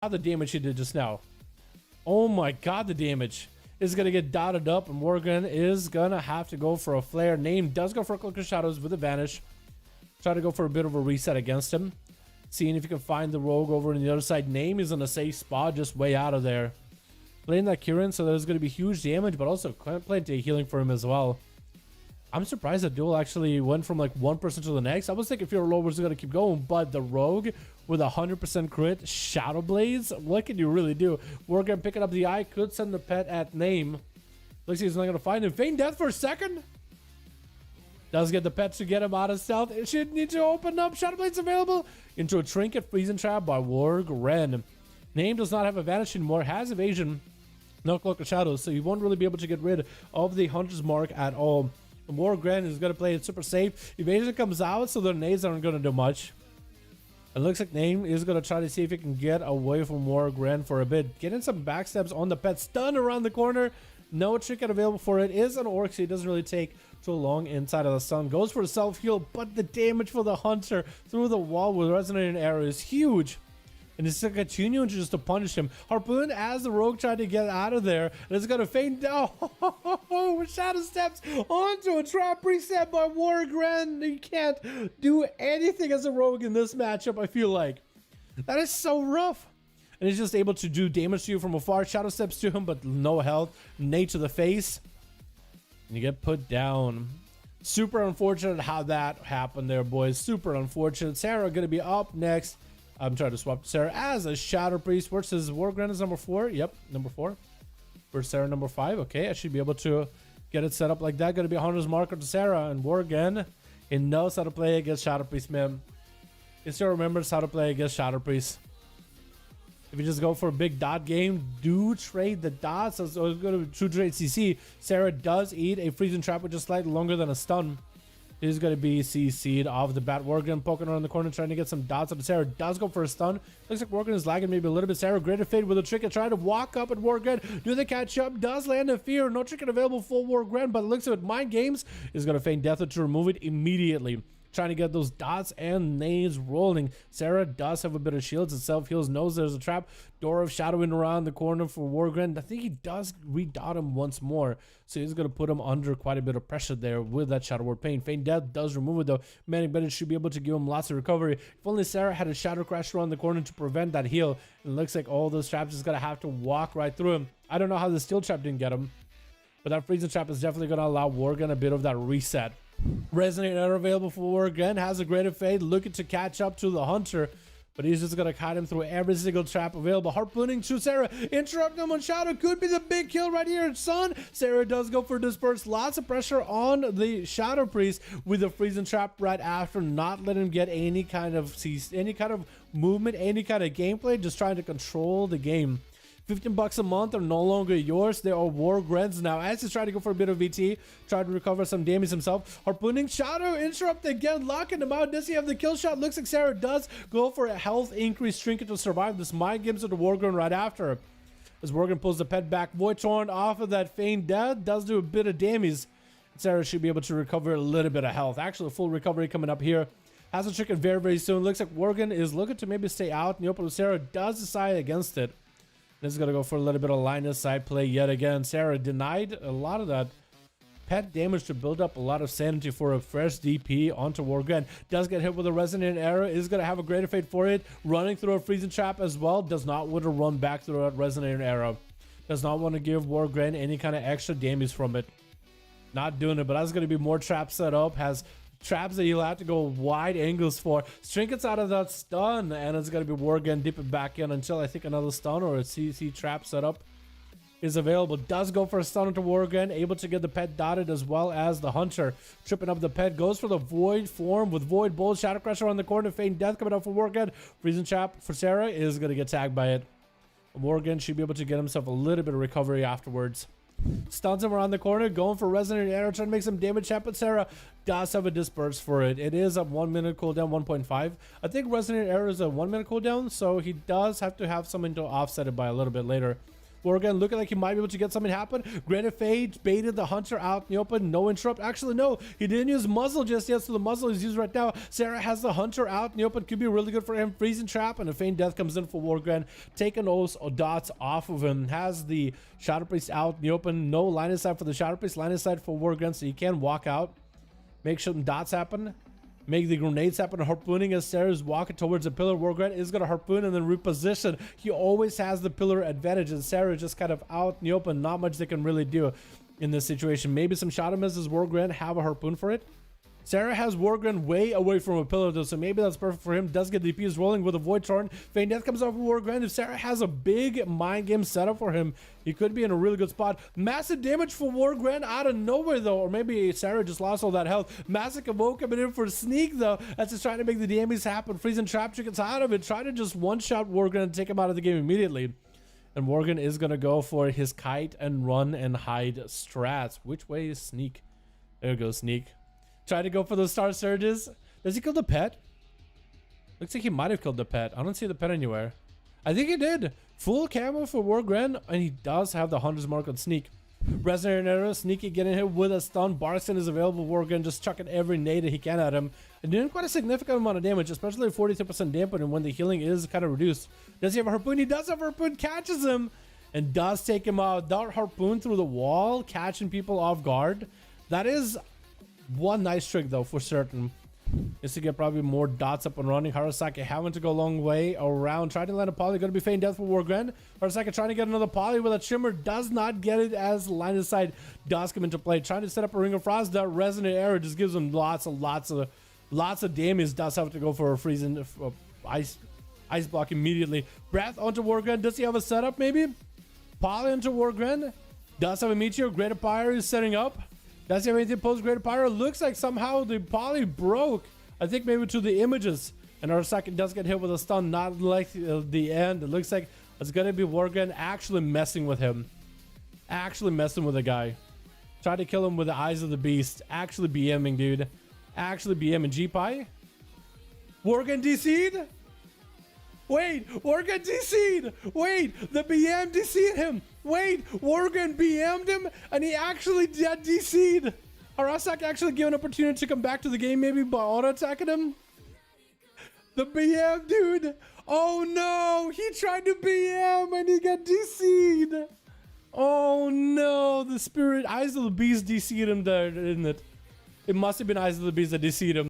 God, the damage he did just now. Oh my god, the damage is going to get dotted up, and Morgan is going to have to go for a flare. Name does go for a Cloak of Shadows with a vanish. Try to go for a bit of a reset against him. Seeing if you can find the rogue over on the other side. Name is in a safe spot, just way out of there. Playing that Kirin, so there's going to be huge damage, but also plenty of healing for him as well. I'm surprised that duel actually went from like 1% to the next. I was thinking Fear Lord was going to keep going, but the rogue with 100% crit, Shadow Blades, what can you really do? We're going to pick it up the eye, could send the pet at name. Looks like he's not going to find him. Feign death for a second. Does get the pet to get him out of stealth. It should need to open up. Shadow Blades available into a Trinket Freezing Trap by Warg Ren. Name does not have advantage anymore, has evasion, no Cloak of Shadows, so you won't really be able to get rid of the Hunter's Mark at all. Warg Ren is going to play it super safe. Evasion comes out, so the nades aren't going to do much. It looks like Name is going to try to see if he can get away from Warg Ren for a bit. Getting some backstabs on the pet. Stun around the corner. No trinket available for it. Is an orc, so he doesn't really take too long inside of the stun. Goes for the self-heal, but the damage for the Hunter through the wall with Resonating Arrow is huge. And it's going to continue just to punish him. Harpoon, as the rogue tried to get out of there, and it's going to feign down. Shadow steps onto a trap reset by Warg Ren. You can't do anything as a rogue in this matchup, I feel like. That is so rough. And he's just able to do damage to you from afar. Shadow steps to him, but no health. Nade to the face. And you get put down. Super unfortunate how that happened there, boys. Super unfortunate. Sarah going to be up next. I'm trying to swap Sarah as a Shadow Priest versus Warg Ren is number 4. Yep, number 4. For Sarah, number 5. Okay, I should be able to get it set up like that. Going to be Hunter's Marker to Sarah. And Warg Ren, he knows how to play against Shadow Priest, man. He still remembers how to play against Shadow Priest. If you just go for a big dot game, do trade the dots. So it's going to true trade CC. Sarah does eat a Freezing Trap, which is slightly longer than a stun. He's going to be CC'd off the bat. Warg Ren poking around the corner, trying to get some dots on Sarah. Does go for a stun. Looks like Warg Ren is lagging maybe a little bit. Sarah, Greater Fate with a Trinket, trying to walk up at Warg Ren. Do they catch up? Does land a Fear. No Trinket available for Warg Ren, but it looks like Mind Games is going to feign death to remove it immediately. Trying to get those dots and nades rolling. Sarah does have a bit of shields and self-heals. Knows there's a trap. Door of Shadowing around the corner for Warg Ren. I think he does re-dot him once more. So he's going to put him under quite a bit of pressure there with that Shadow Word Pain. Feign Death does remove it though. Manic Bandit should be able to give him lots of recovery. If only Sarah had a Shadow Crash around the corner to prevent that heal. It looks like all those traps is going to have to walk right through him. I don't know how the Steel Trap didn't get him. But that Freezing Trap is definitely going to allow Warg Ren a bit of that reset. Resonate Arrow available for Warg Ren. Has a Greater Fate looking to catch up to the Hunter. But he's just going to kite him through every single trap available. Harpooning to Sarah. Interrupting him on Shadow. Could be the big kill right here. Son. Sarah does go for Disperse. Lots of pressure on the Shadow Priest with the Freezing Trap right after. Not letting him get any kind of movement, any kind of gameplay. Just trying to control the game. $15 a month are no longer yours. They are Warg Ren's now. As he's trying to go for a bit of VT, trying to recover some damage himself. Harpooning Shadow, interrupt again, locking him out. Does he have the kill shot? Looks like Sarah does go for a health increase Trinket to survive this. Mind Games of the Warg Ren right after. As Warg Ren pulls the pet back, Void Torn off of that Feign Death, does do a bit of damage. Sarah should be able to recover a little bit of health. Actually, full recovery coming up here. Has a Trinket very, very soon. Looks like Warg Ren is looking to maybe stay out in the open. Sarah does decide against it. This is going to go for a little bit of line of sight play yet again. Sarah denied a lot of that pet damage to build up a lot of sanity for a fresh DP onto Warg Ren. Does get hit with a Resonant Arrow. Is going to have a Greater Fate for it. Running through a Freezing Trap as well. Does not want to run back through that Resonant Arrow. Does not want to give Warg Ren any kind of extra damage from it. Not doing it, but that's going to be more traps set up. Has traps that you'll have to go wide angles for. Trinkets out of that stun, and it's going to be Warg Ren dip it back in until I think another stun or a CC trap setup is available. Does go for a stun into Warg Ren, able to get the pet dotted as well as the Hunter. Tripping up the pet, goes for the Void form with Void Bolt, Shadow Crusher on the corner, Feign Death coming up for Warg Ren. Freezing Trap for Sarah is going to get tagged by it. Warg Ren should be able to get himself a little bit of recovery afterwards. Stuns him around the corner, going for Resonant Arrow, trying to make some damage happen. Sarah does have a Disperse for it. It is a 1 minute cooldown, 1.5. I think Resonant Arrow is a 1 minute cooldown, so he does have to have something to offset it by a little bit later. Worgen looking like he might be able to get something happen. Granite Fade baited the Hunter out in the open. No interrupt. Actually, no. He didn't use muzzle just yet, so the muzzle is used right now. Sarah has the Hunter out in the open. Could be really good for him. Freezing Trap and a Feign Death comes in for Worgen. Taking those dots off of him. Has the Shadow Priest out in the open. No line of sight for the Shadow Priest. Line of sight for Worgen, so he can walk out. Make some dots happen. Make the grenades happen. Harpooning as Sarah's walking towards the pillar. Worgen is going to harpoon and then reposition. He always has the pillar advantage, and Sarah just kind of out in the open. Not much they can really do in this situation. Maybe some Shadow Misses. Worgen have a harpoon for it. Sarah has Worgen way away from a pillar though, so maybe that's perfect for him. Does get DPs rolling with a Void Torrent. Feign Death comes off of Worgen. If Sarah has a big mind game setup for him, he could be in a really good spot. Massive damage for Worgen out of nowhere though, or maybe Sarah just lost all that health. Massive Evoke coming in for a sneak though. That's just trying to make the damage happen. Freezing Trap gets out of it. Try to just one-shot Worgen and take him out of the game immediately. And Worgen is going to go for his kite and run and hide strats. Which way is Sneak? There goes Sneak. Try to go for those Star Surges. Does he kill the pet? Looks like he might have killed the pet. I don't see the pet anywhere. I think he did. Full camo for Worgen, and he does have the Hunter's Mark on Sneak. Resonator Arrow, Sneaky getting hit with a stun. Barson is available. Worgen just chucking every nade that he can at him. And doing quite a significant amount of damage, especially 42% dampen, and when the healing is kind of reduced. Does he have a harpoon? He does have a harpoon. Catches him and does take him out. That harpoon through the wall, catching people off guard. That is one nice trick though, for certain, is to get probably more dots up and running. Harasaki having to go a long way around, trying to land a poly. Going to be Feign Death for Worgen. Harasaki trying to get another poly with a Shimmer, does not get it as line of sight does come into play. Trying to set up a Ring of Frost. That Resonant Arrow just gives him lots of damage. Does have to go for a freezing ice block immediately. Breath onto Worgen. Does he have a setup maybe? Poly onto Worgen. Does have a Meteor. Greater Pyre is setting up. Does he have anything post Greater Pyre? Looks like somehow the poly broke. I think maybe to the images. And Arasaki does get hit with a stun. Not like the end. It looks like it's going to be Worgen actually messing with him. Actually messing with the guy. Try to kill him with the Eyes of the Beast. Actually BMing, dude. Actually BMing. G-Pie? Worgen DC'd? Wait, Worgen DC'd! Wait, the BM DC'd him! Wait, Worgen BM'd him and he actually DC'd! Arasaki actually given an opportunity to come back to the game maybe by auto-attacking him? The BM, dude! Oh no! He tried to BM and he got DC'd! Oh no! The Spirit Eyes of the Beast DC'd him there, didn't it? It must have been Eyes of the Beast that DC'd him.